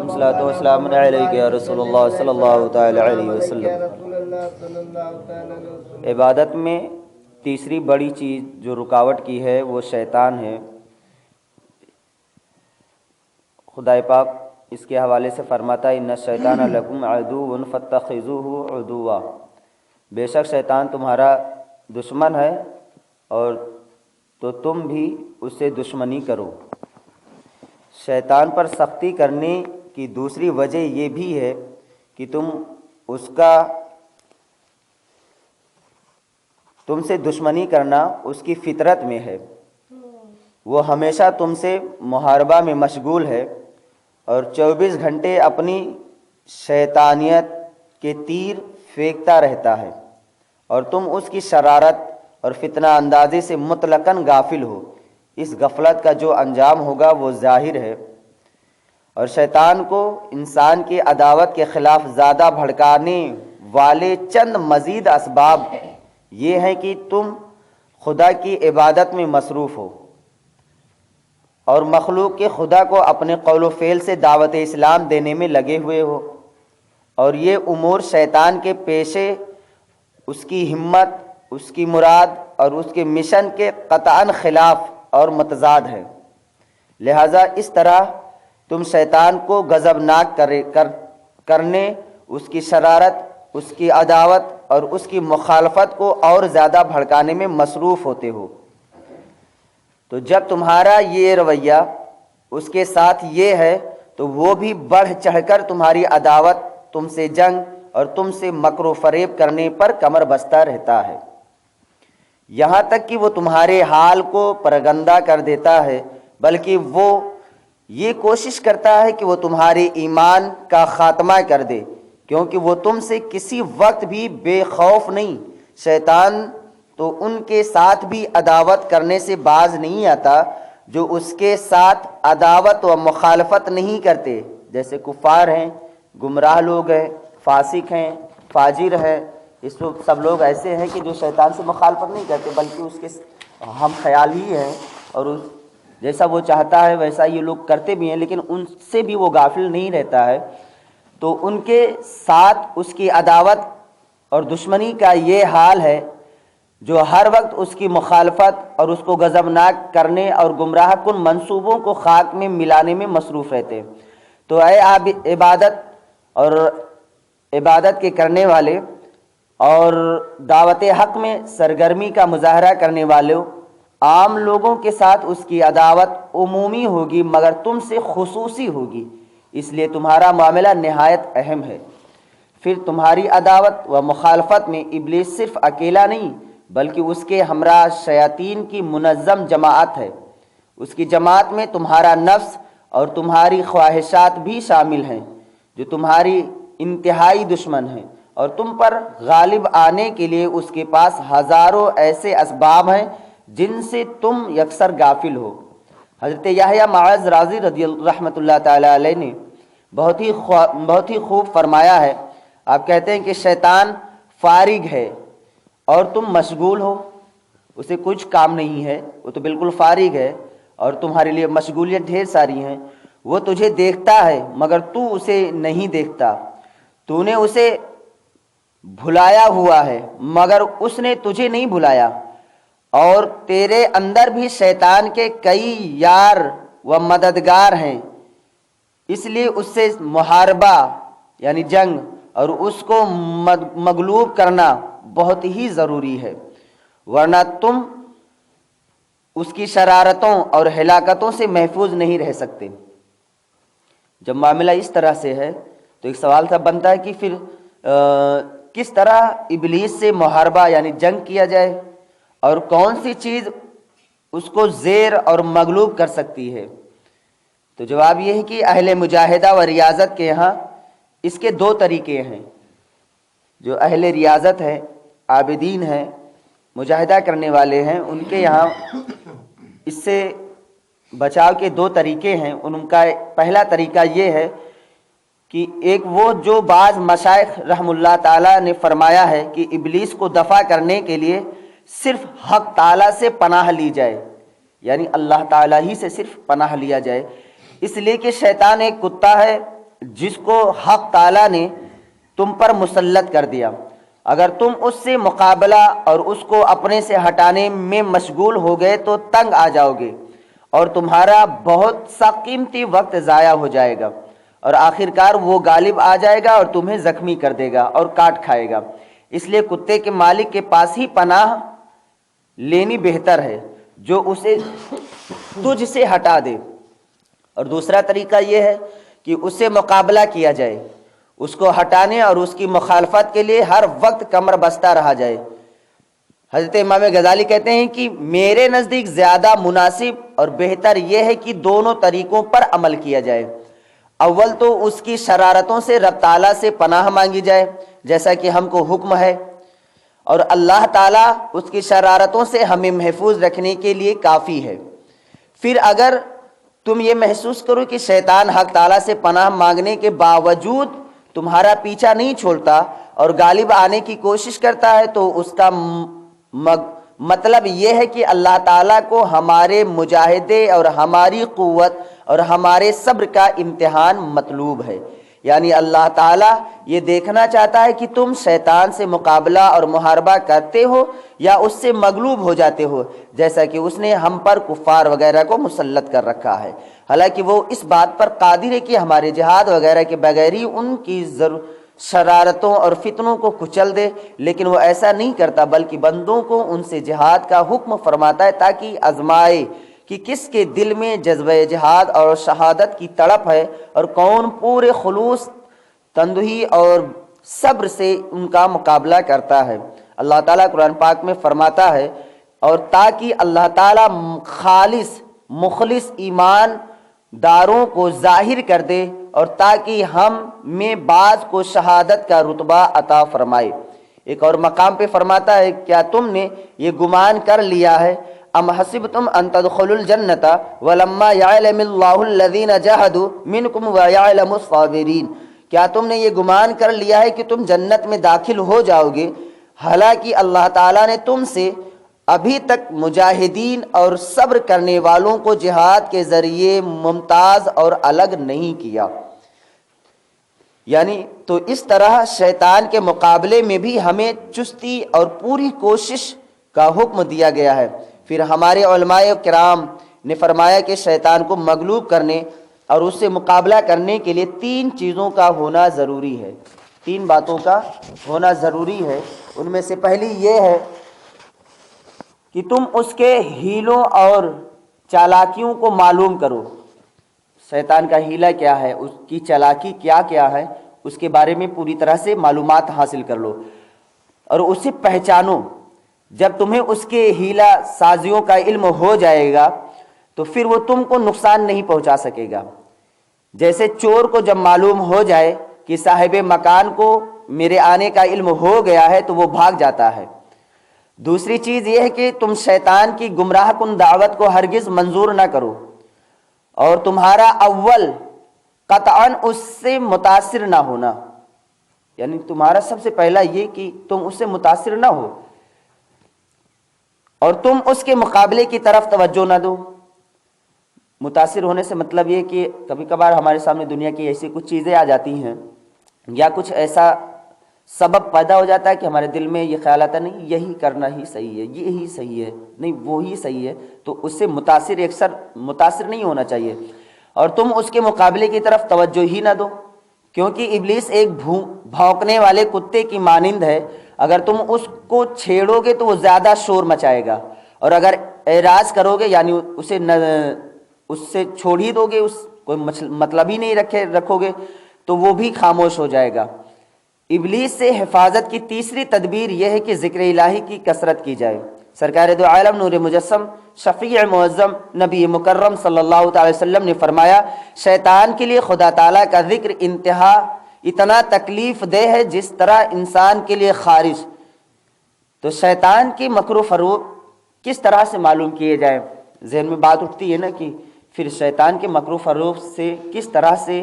الصلاۃ والسلام علیک یا رسول اللہ صلی اللہ تعالی علیہ وسلم۔ عبادت میں تیسری بڑی چیز جو رکاوٹ کی ہے وہ شیطان ہے۔ خدا پاک اس کے حوالے سے فرماتا ہے ان الشیطان لکم عدو فاتخذوہ عدوا، بے شک شیطان تمہارا دشمن ہے اور تو تم بھی اس سے دشمنی کرو۔ شیطان پر سختی کرنے کی دوسری وجہ یہ بھی ہے کہ تم سے دشمنی کرنا اس کی فطرت میں ہے، وہ ہمیشہ تم سے محاربہ میں مشغول ہے اور 24 گھنٹے اپنی شیطانیت کے تیر پھینکتا رہتا ہے، اور تم اس کی شرارت اور فتنہ اندازی سے مطلقاً غافل ہو۔ اس غفلت کا جو انجام ہوگا وہ ظاہر ہے۔ اور شیطان کو انسان کی عداوت کے خلاف زیادہ بھڑکانے والے چند مزید اسباب یہ ہیں کہ تم خدا کی عبادت میں مصروف ہو اور مخلوق کے خدا کو اپنے قول و فعل سے دعوت اسلام دینے میں لگے ہوئے ہو، اور یہ امور شیطان کے پیشے اس کی ہمت، اس کی مراد اور اس کے مشن کے قطعاً خلاف اور متضاد ہے۔ لہذا اس طرح تم شیطان کو غضبناک کرنے، اس کی شرارت، اس کی عداوت اور اس کی مخالفت کو اور زیادہ بھڑکانے میں مصروف ہوتے ہو۔ تو جب تمہارا یہ رویہ اس کے ساتھ یہ ہے تو وہ بھی بڑھ چڑھ کر تمہاری عداوت، تم سے جنگ اور تم سے مکر و فریب کرنے پر کمر بستہ رہتا ہے، یہاں تک کہ وہ تمہارے حال کو پرگندہ کر دیتا ہے، بلکہ وہ یہ کوشش کرتا ہے کہ وہ تمہارے ایمان کا خاتمہ کر دے، کیونکہ وہ تم سے کسی وقت بھی بے خوف نہیں۔ شیطان تو ان کے ساتھ بھی عداوت کرنے سے باز نہیں آتا جو اس کے ساتھ عداوت و مخالفت نہیں کرتے، جیسے کفار ہیں، گمراہ لوگ ہیں، فاسق ہیں، فاجر ہیں۔ اس وقت سب لوگ ایسے ہیں کہ جو شیطان سے مخالفت نہیں کرتے بلکہ اس کے ہم خیال ہی ہیں، اور جیسا وہ چاہتا ہے ویسا یہ لوگ کرتے بھی ہیں، لیکن ان سے بھی وہ غافل نہیں رہتا ہے۔ تو ان کے ساتھ اس کی عداوت اور دشمنی کا یہ حال ہے جو ہر وقت اس کی مخالفت اور اس کو غضبناک کرنے اور گمراہ کن منصوبوں کو خاک میں ملانے میں مصروف رہتے ہیں۔ تو اے عبادت کے کرنے والے اور دعوت حق میں سرگرمی کا مظاہرہ کرنے والوں، عام لوگوں کے ساتھ اس کی عداوت عمومی ہوگی مگر تم سے خصوصی ہوگی، اس لیے تمہارا معاملہ نہایت اہم ہے۔ پھر تمہاری عداوت و مخالفت میں ابلیس صرف اکیلا نہیں بلکہ اس کے ہمراہ شیاطین کی منظم جماعت ہے۔ اس کی جماعت میں تمہارا نفس اور تمہاری خواہشات بھی شامل ہیں جو تمہاری انتہائی دشمن ہیں، اور تم پر غالب آنے کے لیے اس کے پاس ہزاروں ایسے اسباب ہیں جن سے تم یکسر غافل ہو۔ حضرت یحییٰ معاذ رازی رحمۃ اللہ تعالی علیہ نے بہت ہی خوب فرمایا ہے۔ آپ کہتے ہیں کہ شیطان فارغ ہے اور تم مشغول ہو، اسے کچھ کام نہیں ہے، وہ تو بالکل فارغ ہے اور تمہارے لیے مشغولیت ڈھیر ساری ہیں۔ وہ تجھے دیکھتا ہے مگر تو اسے نہیں دیکھتا، تو نے اسے بھلایا ہوا ہے مگر اس نے تجھے نہیں بھلایا، اور تیرے اندر بھی شیطان کے کئی یار و مددگار ہیں، اس لیے اس سے محاربہ یعنی جنگ اور اس کو مغلوب کرنا بہت ہی ضروری ہے، ورنہ تم اس کی شرارتوں اور ہلاکتوں سے محفوظ نہیں رہ سکتے۔ جب معاملہ اس طرح سے ہے تو ایک سوال تھا بنتا ہے کہ پھر کس طرح ابلیس سے محاربہ یعنی جنگ کیا جائے اور کون سی چیز اس کو زیر اور مغلوب کر سکتی ہے؟ تو جواب یہ ہے کہ اہل مجاہدہ و ریاضت کے یہاں اس کے دو طریقے ہیں۔ جو اہل ریاضت ہیں، عابدین ہیں، مجاہدہ کرنے والے ہیں، ان کے یہاں اس سے بچاؤ کے دو طریقے ہیں۔ ان کا پہلا طریقہ یہ ہے کہ ایک وہ جو بعض مشائخ رحم اللہ تعالیٰ نے فرمایا ہے کہ ابلیس کو دفع کرنے کے لیے صرف حق تعالیٰ سے پناہ لی جائے، یعنی اللہ تعالیٰ ہی سے صرف پناہ لیا جائے، اس لیے کہ شیطان ایک کتا ہے، جس کو حق تعالیٰ نے تم پر مسلط کر دیا، اگر تم اس سے مقابلہ اور اس کو اپنے سے ہٹانے میں مشغول ہو گئے تو تنگ آ جاؤ گے اور تمہارا بہت سا قیمتی وقت ضائع ہو جائے گا، اور آخر کار وہ غالب آ جائے گا اور تمہیں زخمی کر دے گا اور کاٹ کھائے گا۔ اس لیے کتے کے مالک کے پاس ہی پناہ لینی بہتر ہے جو اسے تجھ سے ہٹا دے، اور دوسرا طریقہ یہ ہے کہ اس سے مقابلہ کیا جائے، اس کو ہٹانے اور اس کی مخالفت کے لیے ہر وقت کمر بستہ رہا جائے۔ حضرت امام غزالی کہتے ہیں کہ میرے نزدیک زیادہ مناسب اور بہتر یہ ہے کہ دونوں طریقوں پر عمل کیا جائے۔ اول تو اس کی شرارتوں سے رب تعالیٰ سے پناہ مانگی جائے جیسا کہ ہم کو حکم ہے، اور اللہ تعالیٰ اس کی شرارتوں سے ہمیں محفوظ رکھنے کے لیے کافی ہے۔ پھر اگر تم یہ محسوس کرو کہ شیطان حق تعالیٰ سے پناہ مانگنے کے باوجود تمہارا پیچھا نہیں چھوڑتا اور غالب آنے کی کوشش کرتا ہے تو اس کا مطلب یہ ہے کہ اللہ تعالیٰ کو ہمارے مجاہدے اور ہماری قوت اور ہمارے صبر کا امتحان مطلوب ہے، یعنی اللہ تعالیٰ یہ دیکھنا چاہتا ہے کہ تم شیطان سے مقابلہ اور محاربہ کرتے ہو یا اس سے مغلوب ہو جاتے ہو، جیسا کہ اس نے ہم پر کفار وغیرہ کو مسلط کر رکھا ہے۔ حالانکہ وہ اس بات پر قادر ہے کہ ہمارے جہاد وغیرہ کے بغیر ہی ان کی شرارتوں اور فتنوں کو کچل دے، لیکن وہ ایسا نہیں کرتا بلکہ بندوں کو ان سے جہاد کا حکم فرماتا ہے تاکہ آزمائے کہ کس کے دل میں جذبہ جہاد اور شہادت کی تڑپ ہے اور کون پورے خلوص، تندہی اور صبر سے ان کا مقابلہ کرتا ہے۔ اللہ تعالیٰ قرآن پاک میں فرماتا ہے، اور تاکہ اللہ تعالیٰ خالص مخلص ایمان داروں کو ظاہر کر دے اور تاکہ ہم میں بعض کو شہادت کا رتبہ عطا فرمائے۔ ایک اور مقام پہ فرماتا ہے، کیا تم نے یہ گمان کر لیا ہے ام حسبتم ان تدخلوا الجنۃ ولما یعلم اللہ الذین جاہدوا منکم ویعلم الصابرین، کیا تم نے یہ گمان کر لیا ہے کہ تم جنت میں داخل ہو جاؤ گے حالانکہ اللہ تعالیٰ نے تم سے ابھی تک مجاہدین اور صبر کرنے والوں کو جہاد کے ذریعے ممتاز اور الگ نہیں کیا۔ یعنی تو اس طرح شیطان کے مقابلے میں بھی ہمیں چستی اور پوری کوشش کا حکم دیا گیا ہے۔ پھر ہمارے علماء کرام نے فرمایا کہ شیطان کو مغلوب کرنے اور اس سے مقابلہ کرنے کے لیے 3 چیزوں کا ہونا ضروری ہے، 3 باتوں کا ہونا ضروری ہے۔ ان میں سے پہلی یہ ہے کہ تم اس کے ہیلوں اور چالاکیوں کو معلوم کرو، شیطان کا ہیلا کیا ہے، اس کی چالاکی کیا ہے، اس کے بارے میں پوری طرح سے معلومات حاصل کر لو اور اسے پہچانو۔ جب تمہیں اس کے ہیلا سازیوں کا علم ہو جائے گا تو پھر وہ تم کو نقصان نہیں پہنچا سکے گا۔ جیسے چور کو جب معلوم ہو جائے کہ صاحب مکان کو میرے آنے کا علم ہو گیا ہے تو وہ بھاگ جاتا ہے۔ دوسری چیز یہ ہے کہ تم شیطان کی گمراہ کن دعوت کو ہرگز منظور نہ کرو، اور تمہارا اول قطعاً اس سے متاثر نہ ہونا، یعنی تمہارا سب سے پہلا یہ کہ تم اس سے متاثر نہ ہو اور تم اس کے مقابلے کی طرف توجہ نہ دو۔ متاثر ہونے سے مطلب یہ کہ کبھی کبھار ہمارے سامنے دنیا کی ایسی کچھ چیزیں آ جاتی ہیں یا کچھ ایسا سبب پیدا ہو جاتا ہے کہ ہمارے دل میں یہ خیال آتا ہے نہیں یہی کرنا ہی صحیح ہے، یہی صحیح ہے، نہیں وہی صحیح ہے، تو اس سے متاثر نہیں ہونا چاہیے اور تم اس کے مقابلے کی طرف توجہ ہی نہ دو، کیونکہ ابلیس ایک بھونکنے والے کتے کی مانند ہے۔ اگر تم اس کو چھیڑو گے تو وہ زیادہ شور مچائے گا، اور اگر اعراض کرو گے یعنی اس سے چھوڑ ہی دو گے، اس کوئی مطلب ہی نہیں رکھو گے تو وہ بھی خاموش ہو جائے گا۔ ابلیس سے حفاظت کی تیسری تدبیر یہ ہے کہ ذکر الہی کی کثرت کی جائے۔ سرکار دو عالم نور مجسم شفیع معظم نبی مکرم صلی اللہ تعالی وسلم نے فرمایا، شیطان کے لیے خدا تعالیٰ کا ذکر انتہا اتنا تکلیف دہ ہے جس طرح انسان کے لیے خارش۔ تو شیطان کی مکر و فریب کس طرح سے معلوم کیے جائیں؟ ذہن میں بات اٹھتی ہے نا کہ پھر شیطان کے مکر و فریب سے کس طرح سے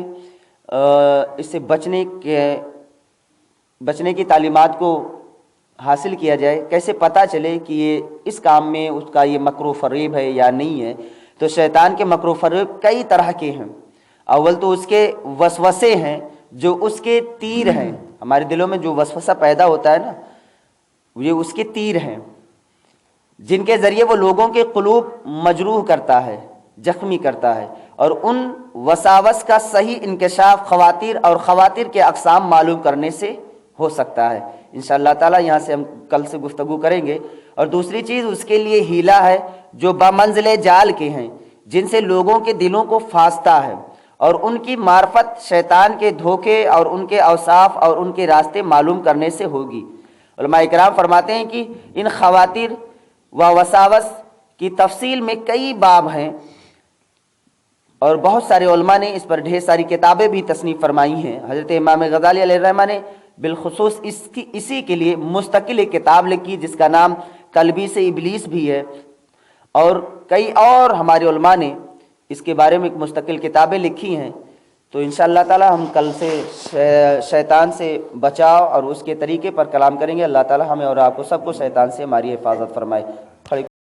اس سے بچنے کی تعلیمات کو حاصل کیا جائے، کیسے پتہ چلے کہ یہ اس کام میں اس کا یہ مکر و فریب ہے یا نہیں ہے؟ تو شیطان کے مکر و فریب کئی طرح کے ہیں۔ اول تو اس کے وسوسے ہیں جو اس کے تیر ہیں، ہمارے دلوں میں جو وسوسہ پیدا ہوتا ہے نا، یہ اس کے تیر ہیں جن کے ذریعے وہ لوگوں کے قلوب مجروح کرتا ہے، زخمی کرتا ہے، اور ان وساوس کا صحیح انکشاف خواتیر کے اقسام معلوم کرنے سے ہو سکتا ہے۔ انشاءاللہ تعالی یہاں سے ہم کل سے گفتگو کریں گے۔ اور دوسری چیز اس کے لیے ہیلہ ہے جو بمنزل جال کے ہیں، جن سے لوگوں کے دلوں کو فاستا ہے، اور ان کی معرفت شیطان کے دھوکے اور ان کے اوصاف اور ان کے راستے معلوم کرنے سے ہوگی۔ علماء اکرام فرماتے ہیں کہ ان خواتیر و وساوس کی تفصیل میں کئی باب ہیں، اور بہت سارے علماء نے اس پر ڈھیر ساری کتابیں بھی تصنیف فرمائی ہیں۔ حضرت امام غزالی علیہ الرحمہ نے بالخصوص اسی کے لیے مستقل ایک کتاب لکھی جس کا نام تلبیس ابلیس بھی ہے، اور کئی اور ہمارے علماء نے اس کے بارے میں ایک مستقل کتابیں لکھی ہیں۔ تو انشاءاللہ تعالی ہم کل سے شیطان سے بچاؤ اور اس کے طریقے پر کلام کریں گے۔ اللہ تعالی ہمیں اور آپ کو سب کو شیطان سے ہماری حفاظت فرمائے۔